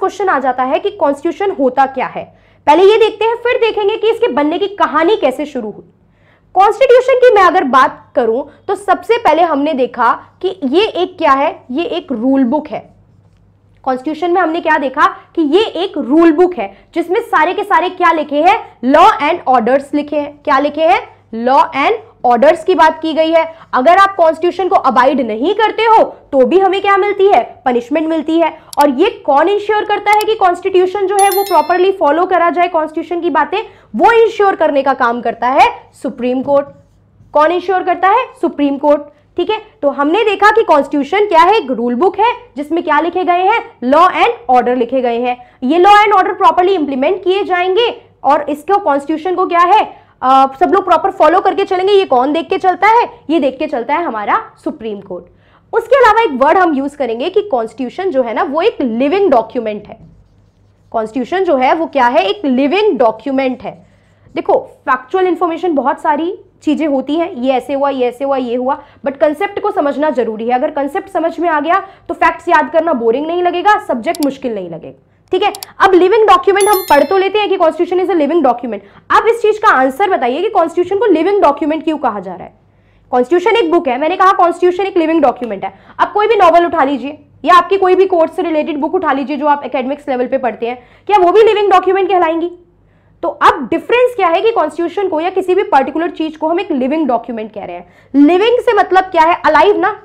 Question आ जाता है कि कॉन्स्टिट्यूशन होता क्या है। पहले ये देखते हैं, फिर देखेंगे कि इसके बनने की कहानी कैसे शुरू हुई। कॉन्स्टिट्यूशन की मैं अगर बात करूं तो सबसे पहले हमने देखा कि ये एक क्या है, ये एक रूल बुक है। कॉन्स्टिट्यूशन में हमने क्या देखा कि ये एक रूल बुक है जिसमें सारे के सारे क्या लिखे हैं, लॉ एंड ऑर्डर्स लिखे हैं। क्या लिखे हैं, लॉ एंड ऑर्डर्स की बात की गई है। अगर आप कॉन्स्टिट्यूशन को अबाइड नहीं करते हो तो भी हमें क्या मिलती है, पनिशमेंट मिलती है। और ये कौन इंश्योर करता है कि कॉन्स्टिट्यूशन जो है वो प्रॉपरली फॉलो करा जाए, कॉन्स्टिट्यूशन की बातें वो इंश्योर करने का काम करता है सुप्रीम कोर्ट। कौन इंश्योर करता है, सुप्रीम कोर्ट। ठीक है, तो हमने देखा कि कॉन्स्टिट्यूशन क्या है, एक रूल बुक है जिसमें क्या लिखे गए हैं, लॉ एंड ऑर्डर लिखे गए हैं। ये law and order properly implement किए जाएंगे और इसको कॉन्स्टिट्यूशन को क्या है, सब लोग प्रॉपर फॉलो करके चलेंगे। ये कौन देख के चलता है, ये देख के चलता है हमारा सुप्रीम कोर्ट। उसके अलावा एक वर्ड हम यूज करेंगे कि कॉन्स्टिट्यूशन जो है ना वो एक लिविंग डॉक्यूमेंट है। कॉन्स्टिट्यूशन जो है वो क्या है, एक लिविंग डॉक्यूमेंट है। देखो, फैक्चुअल इंफॉर्मेशन बहुत सारी चीजें होती हैं, ये ऐसे हुआ, ये ऐसे हुआ, ये हुआ, बट कंसेप्ट को समझना जरूरी है। अगर कंसेप्ट समझ में आ गया तो फैक्ट्स याद करना बोरिंग नहीं लगेगा, सब्जेक्ट मुश्किल नहीं लगेगा। ठीक है, अब लिविंग डॉक्यूमेंट हम पढ़ तो लेते हैं कि constitution is a living document. अब इस चीज का आंसर बताइए कि कॉन्स्टिट्यूशन को लिविंग डॉक्यूमेंट क्यों कहा जा रहा है। कॉन्स्टिट्यूशन एक बुक है, मैंने कहा कॉन्स्टिट्यूशन एक लिविंग डॉक्यूमेंट है। अब कोई भी नॉवल उठा लीजिए या आपकी कोई भी कोर्स से रिलेटेड बुक उठा लीजिए जो आप एकेडमिक्स लेवल पे पढ़ते हैं, क्या वो भी लिविंग डॉक्यूमेंट कहलाएंगी? तो अब डिफरेंस क्या है कि कॉन्स्टिट्यूशन को या किसी भी पर्टिकुलर चीज को हम एक लिविंग डॉक्यूमेंट कह रहे हैं। लिविंग से मतलब क्या है, अलाइव ना।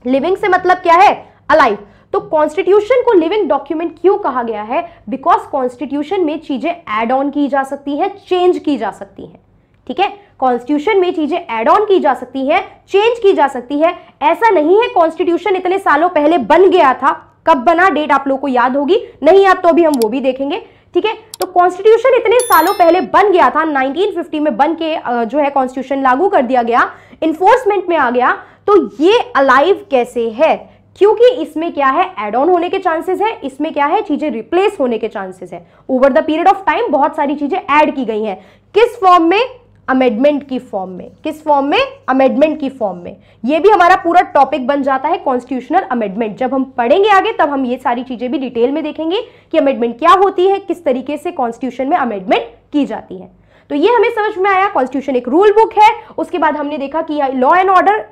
लिविंग से मतलब क्या है, अलाइव। तो कॉन्स्टिट्यूशन को लिविंग डॉक्यूमेंट क्यों कहा गया है, बिकॉज कॉन्स्टिट्यूशन में चीजें ऐड ऑन की जा सकती हैं, चेंज की जा सकती हैं। ठीक है, कॉन्स्टिट्यूशन में चीजें ऐड ऑन की जा सकती है, चेंज की जा सकती है। ऐसा नहीं है कॉन्स्टिट्यूशन इतने सालों पहले बन गया था, कब बना डेट आप लोगों को याद होगी, नहीं याद तो अभी हम वो भी देखेंगे। ठीक है, तो कॉन्स्टिट्यूशन इतने सालों पहले बन गया था, 1950 में बन के जो है कॉन्स्टिट्यूशन लागू कर दिया गया, इन्फोर्समेंट में आ गया। तो ये अलाइव कैसे है, क्योंकि इसमें क्या है, एड ऑन होने के चांसेस है, इसमें क्या है, चीजें रिप्लेस होने के चांसेस है। Over the period of time बहुत सारी चीजें ऐड की गई हैं। किस फॉर्म में, अमेंडमेंट की फॉर्म में। किस फॉर्म में, अमेंडमेंट की फॉर्म में। ये भी हमारा पूरा टॉपिक बन जाता है कॉन्स्टिट्यूशनल अमेंडमेंट। जब हम पढ़ेंगे आगे तब हम ये सारी चीजें भी डिटेल में देखेंगे कि अमेंडमेंट क्या होती है, किस तरीके से कॉन्स्टिट्यूशन में अमेंडमेंट की जाती है। तो ये हमें समझ में आया, कॉन्स्टिट्यूशन एक रूल बुक है। उसके बाद हमने देखा कि लॉ एंड ऑर्डर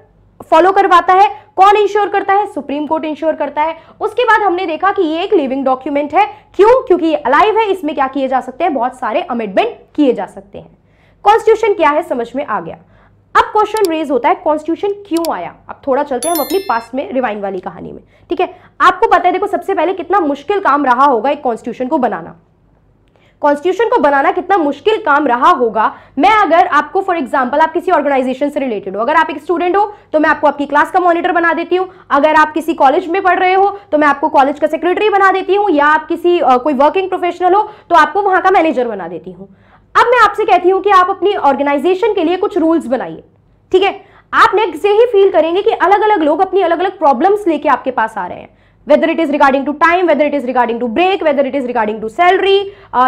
फॉलो करवाता है, कौन इंश्योर करता है, सुप्रीम कोर्ट इंश्योर करता है। उसके बाद हमने देखा कि ये एक लिविंग डॉक्यूमेंट है, क्यों, क्योंकि ये अलाइव है, इसमें क्या किए जा सकते हैं, बहुत सारे अमेंडमेंट किए जा सकते हैं। कॉन्स्टिट्यूशन क्या है समझ में आ गया। अब क्वेश्चन रेज होता है कॉन्स्टिट्यूशन क्यों आया। अब थोड़ा चलते हैं हम अपनी पास्ट में, रिवाइंड वाली कहानी में। ठीक है, आपको पता है, देखो सबसे पहले कितना मुश्किल काम रहा होगा एक कॉन्स्टिट्यूशन को बनाना। कॉन्स्टिट्यूशन को बनाना कितना मुश्किल काम रहा होगा। मैं अगर आपको फॉर एग्जांपल, आप किसी ऑर्गेनाइजेशन से रिलेटेड हो, अगर आप एक स्टूडेंट हो तो मैं आपको आपकी क्लास का मॉनिटर बना देती हूँ। अगर आप किसी कॉलेज में पढ़ रहे हो तो मैं आपको कॉलेज का सेक्रेटरी बना देती हूँ, या आप किसी कोई वर्किंग प्रोफेशनल हो तो आपको वहां का मैनेजर बना देती हूँ। अब मैं आपसे कहती हूं कि आप अपनी ऑर्गेनाइजेशन के लिए कुछ रूल्स बनाइए। ठीक है, आप नेक्स्ट से ही फील करेंगे कि अलग अलग लोग अपनी अलग अलग प्रॉब्लम्स लेके आपके पास आ रहे हैं, whether it is regarding to time, whether it is regarding to break, whether it is regarding to salary,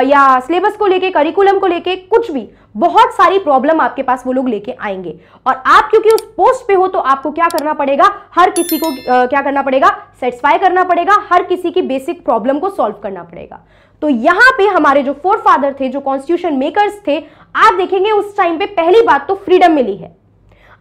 या सिलेबस को लेके, करिकुलम को लेके, कुछ भी, बहुत सारी प्रॉब्लम आपके पास वो लोग लेके आएंगे। और आप क्योंकि उस पोस्ट पे हो तो आपको क्या करना पड़ेगा, हर किसी को क्या करना पड़ेगा, सेटिस्फाई करना पड़ेगा, हर किसी की बेसिक प्रॉब्लम को सॉल्व करना पड़ेगा। तो यहां पे हमारे जो फोर फादर थे, जो कॉन्स्टिट्यूशन मेकर्स थे, आप देखेंगे उस टाइम पे पहली बात तो फ्रीडम मिली है।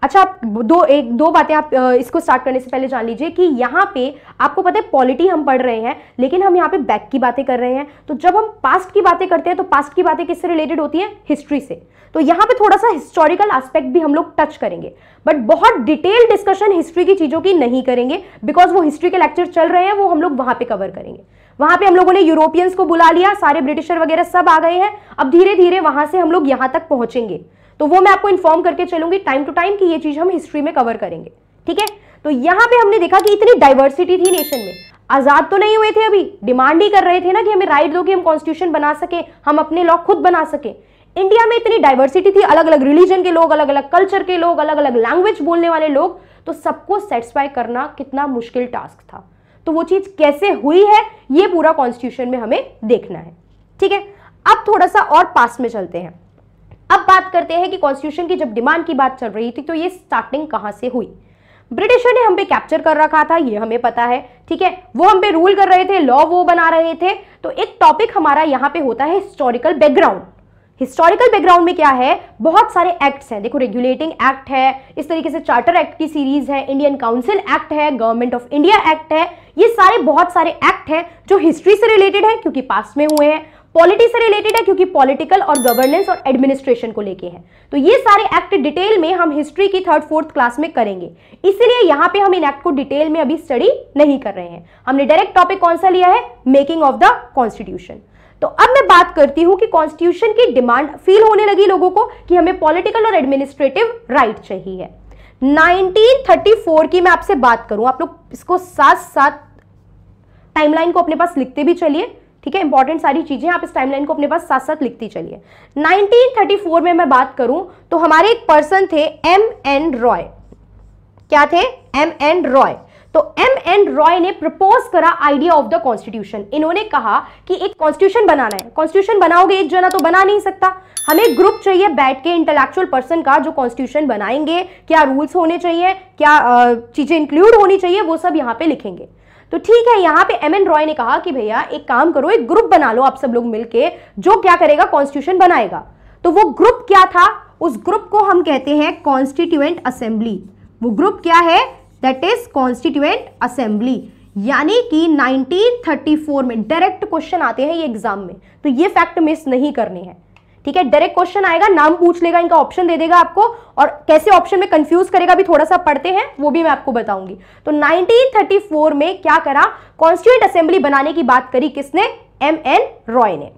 अच्छा, दो बातें आप इसको स्टार्ट करने से पहले जान लीजिए कि यहाँ पे आपको पता है पॉलिटी हम पढ़ रहे हैं, लेकिन हम यहाँ पे बैक की बातें कर रहे हैं। तो जब हम पास्ट की बातें करते हैं तो पास्ट की बातें किससे रिलेटेड होती हैं, हिस्ट्री से। तो यहाँ पे थोड़ा सा हिस्टोरिकल एस्पेक्ट भी हम लोग टच करेंगे, बट बहुत डिटेल डिस्कशन हिस्ट्री की चीजों की नहीं करेंगे, बिकॉज वो हिस्ट्री के लेक्चर चल रहे हैं, वो हम लोग वहां पे कवर करेंगे। वहां पे हम लोगों ने यूरोपियंस को बुला लिया, सारे ब्रिटिशर वगैरह सब आ गए हैं। अब धीरे धीरे वहां से हम लोग यहां तक पहुंचेंगे, तो वो मैं आपको इन्फॉर्म करके चलूंगी टाइम टू टाइम कि ये चीज हम हिस्ट्री में कवर करेंगे। ठीक है, तो यहां पे हमने देखा कि इतनी डाइवर्सिटी थी नेशन में। आजाद तो नहीं हुए थे, अभी डिमांड ही कर रहे थे ना कि हमें राइट दो कि हम कॉन्स्टिट्यूशन बना सके, हम अपने लॉ खुद बना सके। इंडिया में इतनी डाइवर्सिटी थी, अलग अलग रिलीजन के लोग, अलग अलग कल्चर के लोग, अलग अलग लैंग्वेज बोलने वाले लोग, तो सबको सेटिस्फाई करना कितना मुश्किल टास्क था। तो वो चीज कैसे हुई है, ये पूरा कॉन्स्टिट्यूशन में हमें देखना है। ठीक है, अब थोड़ा सा और पास में चलते हैं। अब बात करते हैं कि कॉन्स्टिट्यूशन की जब डिमांड की बात चल रही थी तो ये स्टार्टिंग कहां से हुई। ब्रिटिशर ने हम पे कैप्चर कर रखा था, ये हमें पता है, ठीक है, वो हम पे रूल कर रहे थे, लॉ वो बना रहे थे। तो एक टॉपिक हमारा यहाँ पे होता है हिस्टोरिकल बैकग्राउंड। हिस्टोरिकल बैकग्राउंड में क्या है, बहुत सारे एक्ट्स हैं, देखो रेगुलेटिंग एक्ट है, इस तरीके से चार्टर एक्ट की सीरीज है, इंडियन काउंसिल एक्ट है, गवर्नमेंट ऑफ इंडिया एक्ट है, ये सारे बहुत सारे एक्ट हैं जो हिस्ट्री से रिलेटेड है क्योंकि पास्ट में हुए हैं, पॉलिटी से रिलेटेड है क्योंकि पॉलिटिकल और गवर्नेंस और एडमिनिस्ट्रेशन को लेके हैं। तो ये सारे एक्ट डिटेल में हम हिस्ट्री की 3rd 4th क्लास में करेंगे, इसीलिए यहां पे हम इन एक्ट को डिटेल में अभी स्टडी नहीं कर रहे हैं। हमने डायरेक्ट टॉपिक कौन सा लिया है, मेकिंग ऑफ द कॉन्स्टिट्यूशन। तो अब मैं बात करती हूं कि कॉन्स्टिट्यूशन की डिमांड फील होने लगी लोगों को कि हमें पॉलिटिकल और एडमिनिस्ट्रेटिव राइट चाहिए। 1934 की मैं आपसे बात करूं, आप लोग इसको साथ साथ टाइमलाइन को अपने पास लिखते भी चलिए, ठीक है, इंपॉर्टेंट सारी चीजें आप इस टाइमलाइन को अपने पास साथ साथ लिखती चलिए। 1934 में मैं बात करूं तो हमारे एक पर्सन थे M.N. रॉय। क्या थे, M.N. रॉय। तो M.N. रॉय ने प्रपोज करा आइडिया ऑफ द कॉन्स्टिट्यूशन। इन्होंने कहा कि एक कॉन्स्टिट्यूशन बनाना है। कॉन्स्टिट्यूशन बनाओगे एक जना तो बना नहीं सकता, हमें ग्रुप चाहिए बैठ के इंटेलेक्चुअल पर्सन का जो कॉन्स्टिट्यूशन बनाएंगे, क्या रूल्स होने चाहिए, क्या चीजें इंक्लूड होनी चाहिए, वो सब यहाँ पे लिखेंगे। तो ठीक है, यहाँ पे M.N. रॉय ने कहा कि भैया एक काम करो, एक ग्रुप बना लो आप सब लोग मिलके, जो क्या करेगा, कॉन्स्टिट्यूशन बनाएगा। तो वो ग्रुप क्या था, उस ग्रुप को हम कहते हैं कॉन्स्टिट्यूएंट असेंबली। वो ग्रुप क्या है, दैट इज कॉन्स्टिट्यूएंट असेंबली। यानी कि 1934 में डायरेक्ट क्वेश्चन आते हैं ये एग्जाम में, तो ये फैक्ट मिस नहीं करने हैं, ठीक है। डायरेक्ट क्वेश्चन आएगा, नाम पूछ लेगा, इनका ऑप्शन दे देगा आपको, और कैसे ऑप्शन में कंफ्यूज करेगा भी थोड़ा सा पढ़ते हैं, वो भी मैं आपको बताऊंगी। तो 1934 में क्या करा, कॉन्स्टिट्यूएंट असेंबली बनाने की बात करी किसने, M.N. रॉय ने।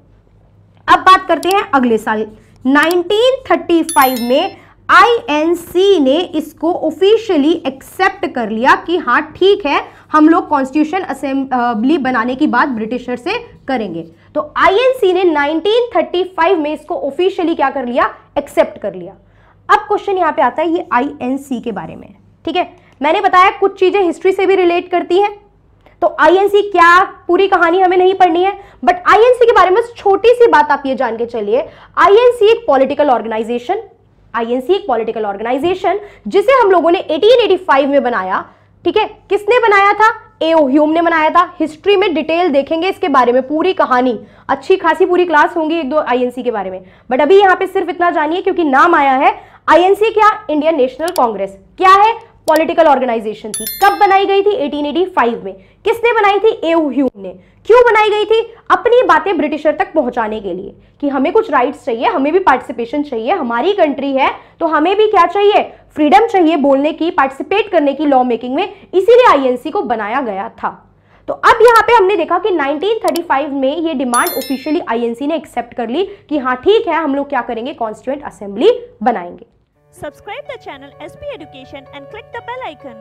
अब बात करते हैं अगले साल 1935 में INC ने इसको ऑफिशियली एक्सेप्ट कर लिया कि हाँ ठीक है, हम लोग कॉन्स्टिट्यूशन असेंबली बनाने की बात ब्रिटिशर से करेंगे। तो INC ने 1935 में इसको ऑफिशियली क्या कर लिया, एक्सेप्ट कर लिया। अब क्वेश्चन यहां पे आता है ये INC के बारे में, ठीक है। मैंने बताया कुछ चीजें हिस्ट्री से भी रिलेट करती हैं, तो INC क्या, पूरी कहानी हमें नहीं पढ़नी है, बट INC के बारे में छोटी सी बात आप ये जान के चलिए। INC एक पॉलिटिकल ऑर्गेनाइजेशन, INC एक पॉलिटिकल ऑर्गेनाइजेशन जिसे हम लोगों ने 1885 में बनाया, ठीक है। किसने बनाया था, A.O. ह्यूम ने बनाया था। हिस्ट्री में डिटेल देखेंगे इसके बारे में, पूरी कहानी, अच्छी खासी पूरी क्लास होंगी 1-2 INC के बारे में, बट अभी यहाँ पे सिर्फ इतना जानिए क्योंकि नाम आया है। INC क्या, इंडियन नेशनल कांग्रेस क्या है, पॉलिटिकल ऑर्गेनाइजेशन थी। कब बनाई गई थी, 1885 में। किसने बनाई थी, A.O. ह्यूम ने। क्यों बनाई गई थी, अपनी बातें ब्रिटिशर तक पहुंचाने के लिए कि हमें कुछ राइट्स चाहिए, हमें भी पार्टिसिपेशन चाहिए, हमारी कंट्री है तो हमें भी क्या चाहिए, फ्रीडम चाहिए बोलने की, पार्टिसिपेट करने की लॉ मेकिंग में, इसीलिए INC को बनाया गया था। तो अब यहाँ पे हमने देखा कि 1935 में ये डिमांड ऑफिशियली INC ने एक्सेप्ट कर ली कि हाँ ठीक है, हम लोग क्या करेंगे, कॉन्स्टिट्यूएंट असेंबली बनाएंगे। Subscribe the channel SP Education and click the bell icon.